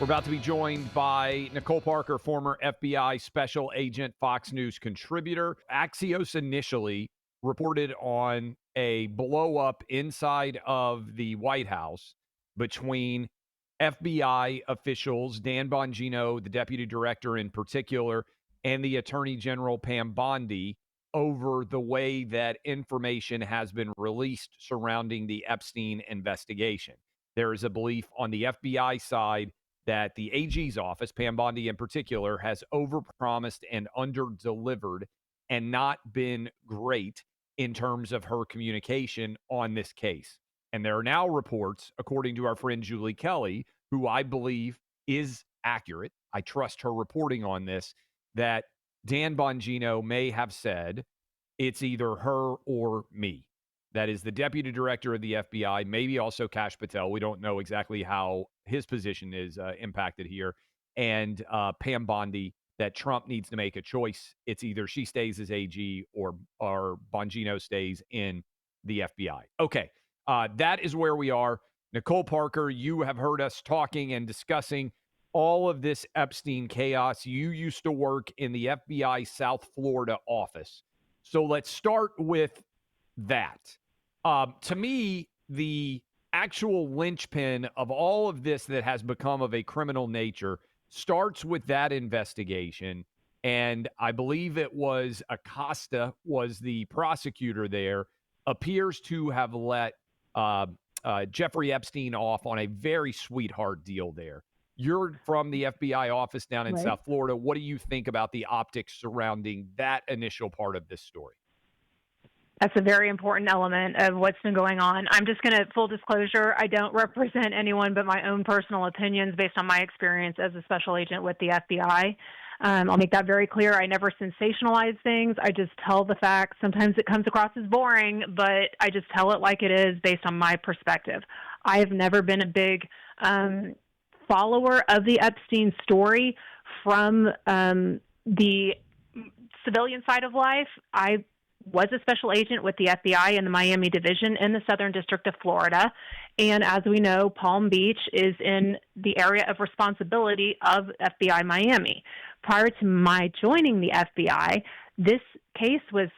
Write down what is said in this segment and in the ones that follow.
We're about to be joined by Nicole Parker, former FBI special agent, Fox News contributor. Axios initially reported on a blow up inside of the White House between FBI officials, Dan Bongino, the deputy director in particular, and the Attorney General Pam Bondi over the way that information has been released surrounding the Epstein investigation. There is a belief on the FBI side that the AG's office, Pam Bondi in particular, has overpromised and underdelivered and not been great in terms of her communication on this case. And there are now reports, according to our friend Julie Kelly, who I believe is accurate, I trust her reporting on this, that Dan Bongino may have said, it's either her or me. That is the deputy director of the FBI, maybe also Kash Patel. We don't know exactly how his position is impacted here. And Pam Bondi, that Trump needs to make a choice. It's either she stays as AG or Bongino stays in the FBI. Okay, that is where we are. Nicole Parker, you have heard us talking and discussing all of this Epstein chaos. You used to work in the FBI South Florida office. So let's start with that. To me, the actual linchpin of all of this that has become of a criminal nature starts with that investigation. And I believe it was Acosta was the prosecutor there, appears to have let Jeffrey Epstein off on a very sweetheart deal there. You're from the FBI office down in South Florida. What do you think about the optics surrounding that initial part of this story? That's a very important element of what's been going on. I'm just going to, full disclosure, I don't represent anyone but my own personal opinions based on my experience as a special agent with the FBI. I'll make that very clear. I never sensationalize things. I just tell the facts. Sometimes it comes across as boring, but I just tell it like it is based on my perspective. I have never been a big follower of the Epstein story from the civilian side of life. I was a special agent with the FBI in the Miami division in the Southern District of Florida. And as we know, Palm Beach is in the area of responsibility of FBI Miami. Prior to my joining the FBI, this case was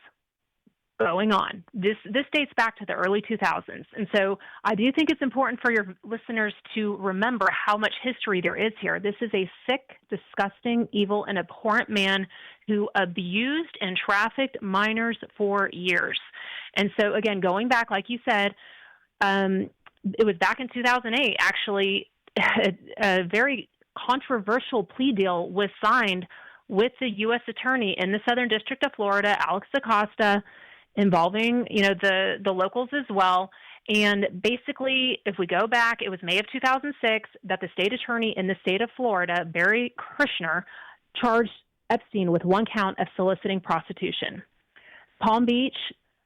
going on. This dates back to the early 2000s. And so I do think it's important for your listeners to remember how much history there is here. This is a sick, disgusting, evil, and abhorrent man who abused and trafficked minors for years. And so, again, going back, like you said, it was back in 2008, actually, a very controversial plea deal was signed with the U.S. Attorney in the Southern District of Florida, Alex Acosta, involving, the locals as well. And basically, if we go back, it was May of 2006 that the state attorney in the state of Florida, Barry Krishner, charged Epstein with one count of soliciting prostitution. Palm Beach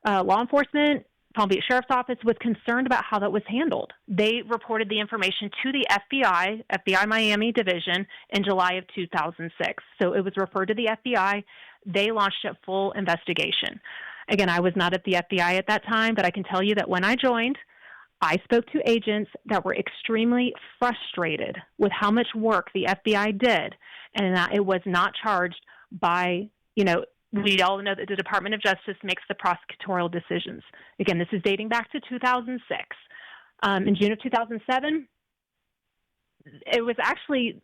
law enforcement, Palm Beach Sheriff's Office was concerned about how that was handled. They reported the information to the FBI Miami division in July of 2006. So it was referred to the FBI. They launched a full investigation. Again, I was not at the FBI at that time, but I can tell you that when I joined, I spoke to agents that were extremely frustrated with how much work the FBI did and that it was not charged by, we all know that the Department of Justice makes the prosecutorial decisions. Again, this is dating back to 2006. In June of 2007, it was actually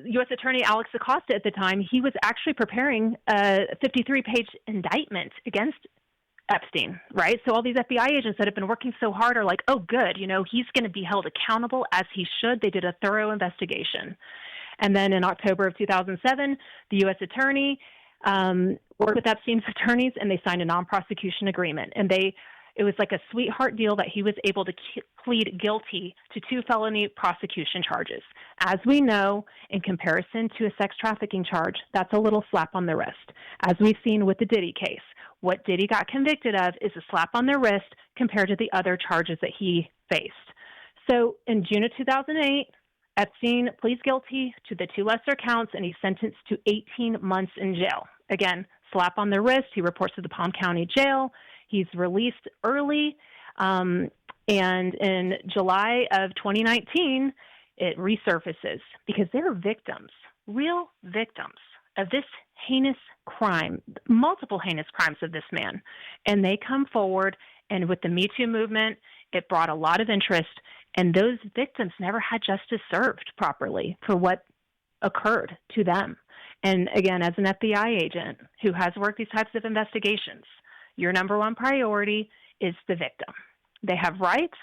U.S. Attorney Alex Acosta at the time. He was actually preparing a 53-page indictment against Epstein, right? So all these FBI agents that have been working so hard are like, oh, good, he's going to be held accountable as he should. They did a thorough investigation. And then in October of 2007, the U.S. Attorney worked with Epstein's attorneys, and they signed a non-prosecution agreement. And it was like a sweetheart deal that he was able to plead guilty to 2 felony prosecution charges. As we know, in comparison to a sex trafficking charge, that's a little slap on the wrist. As we've seen with the Diddy case, what Diddy got convicted of is a slap on the wrist compared to the other charges that he faced. So in June of 2008, Epstein pleads guilty to the 2 lesser counts, and he's sentenced to 18 months in jail. Again, slap on the wrist. He reports to the Palm County Jail. He's released early, and in July of 2019, it resurfaces because they're victims, real victims of this heinous crime, multiple heinous crimes of this man. And they come forward, and with the Me Too movement, it brought a lot of interest, and those victims never had justice served properly for what occurred to them. And again, as an FBI agent who has worked these types of investigations, your number one priority is the victim. They have rights.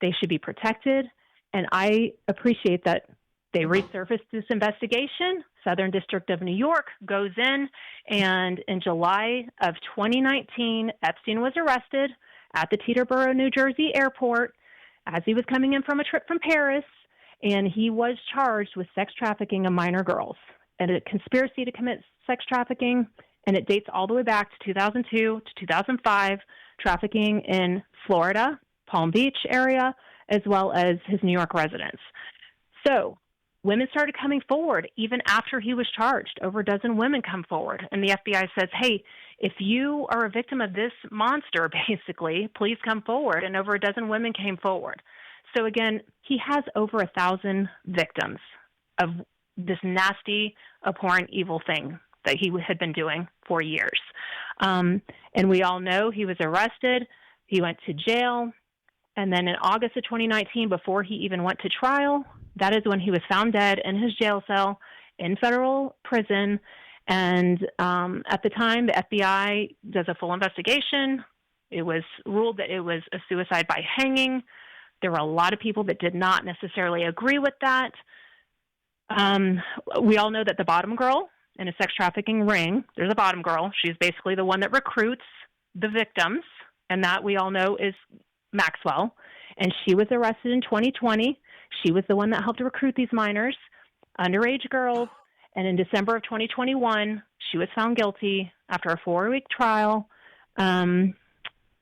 They should be protected. And I appreciate that they resurfaced this investigation. Southern District of New York goes in July of 2019, Epstein was arrested at the Teterboro, New Jersey airport as he was coming in from a trip from Paris, and he was charged with sex trafficking of minor girls and a conspiracy to commit sex trafficking, and it dates all the way back to 2002 to 2005, trafficking in Florida, Palm Beach area, as well as his New York residence. So women started coming forward even after he was charged. Over a dozen women come forward, and the FBI says, hey, if you are a victim of this monster, basically, please come forward. And over a dozen women came forward. So again, he has over 1,000 victims of this nasty, abhorrent, evil thing that he had been doing for years. And we all know he was arrested. He went to jail. And then in August of 2019, before he even went to trial, that is when he was found dead in his jail cell in federal prison. And at the time, the FBI does a full investigation. It was ruled that it was a suicide by hanging. There were a lot of people that did not necessarily agree with that. We all know that the bottom girl in a sex trafficking ring, there's a bottom girl. She's basically the one that recruits the victims, and that we all know is Maxwell. And she was arrested in 2020. She was the one that helped recruit these minors, underage girls. And in December of 2021, she was found guilty after a 4-week trial. And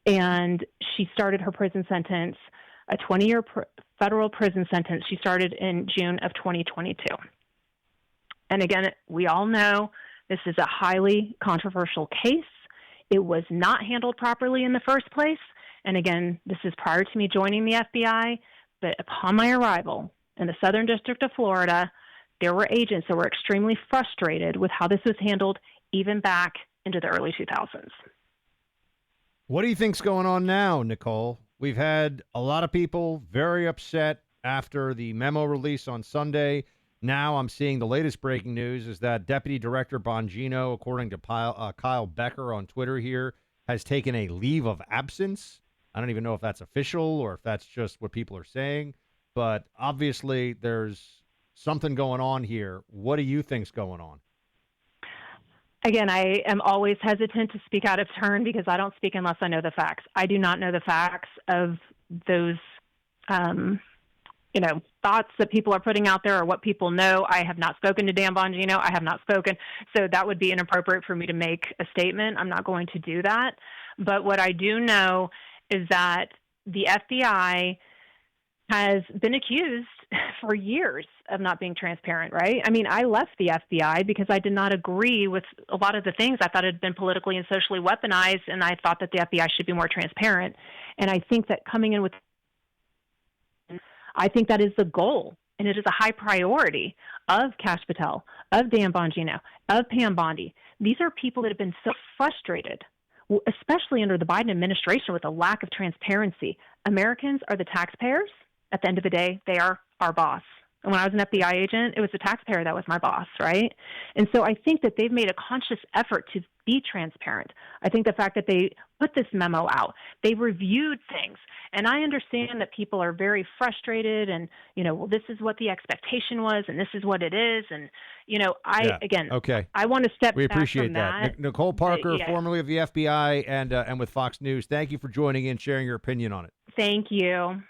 she started her prison sentence, a 20-year federal prison sentence. She started in June of 2022. And again, we all know this is a highly controversial case. It was not handled properly in the first place. And again, this is prior to me joining the FBI, but upon my arrival in the Southern District of Florida, there were agents that were extremely frustrated with how this was handled even back into the early 2000s. What do you think's going on now, Nicole? We've had a lot of people very upset after the memo release on Sunday. Now I'm seeing the latest breaking news is that Deputy Director Bongino, according to Kyle Becker on Twitter here, has taken a leave of absence. I don't even know if that's official or if that's just what people are saying, but obviously there's something going on here. What do you think's going on? Again, I am always hesitant to speak out of turn because I don't speak unless I know the facts. I do not know the facts of those, thoughts that people are putting out there or what people know. I have not spoken to Dan Bongino. I have not spoken. So that would be inappropriate for me to make a statement. I'm not going to do that. But what I do know is that the FBI has been accused for years of not being transparent, right? I mean, I left the FBI because I did not agree with a lot of the things I thought had been politically and socially weaponized, and I thought that the FBI should be more transparent. And I think that coming in with, I think that is the goal, and it is a high priority of Kash Patel, of Dan Bongino, of Pam Bondi. These are people that have been so frustrated, especially under the Biden administration, with a lack of transparency. Americans are the taxpayers. At the end of the day, they are our boss. And when I was an FBI agent, it was the taxpayer that was my boss, right? And so I think that they've made a conscious effort to be transparent. I think the fact that they put this memo out, they reviewed things. And I understand that people are very frustrated and, well, this is what the expectation was and this is what it is. And, okay. I want to step We back appreciate from that. Nicole Parker, formerly of the FBI and with Fox News, thank you for joining in, sharing your opinion on it. Thank you.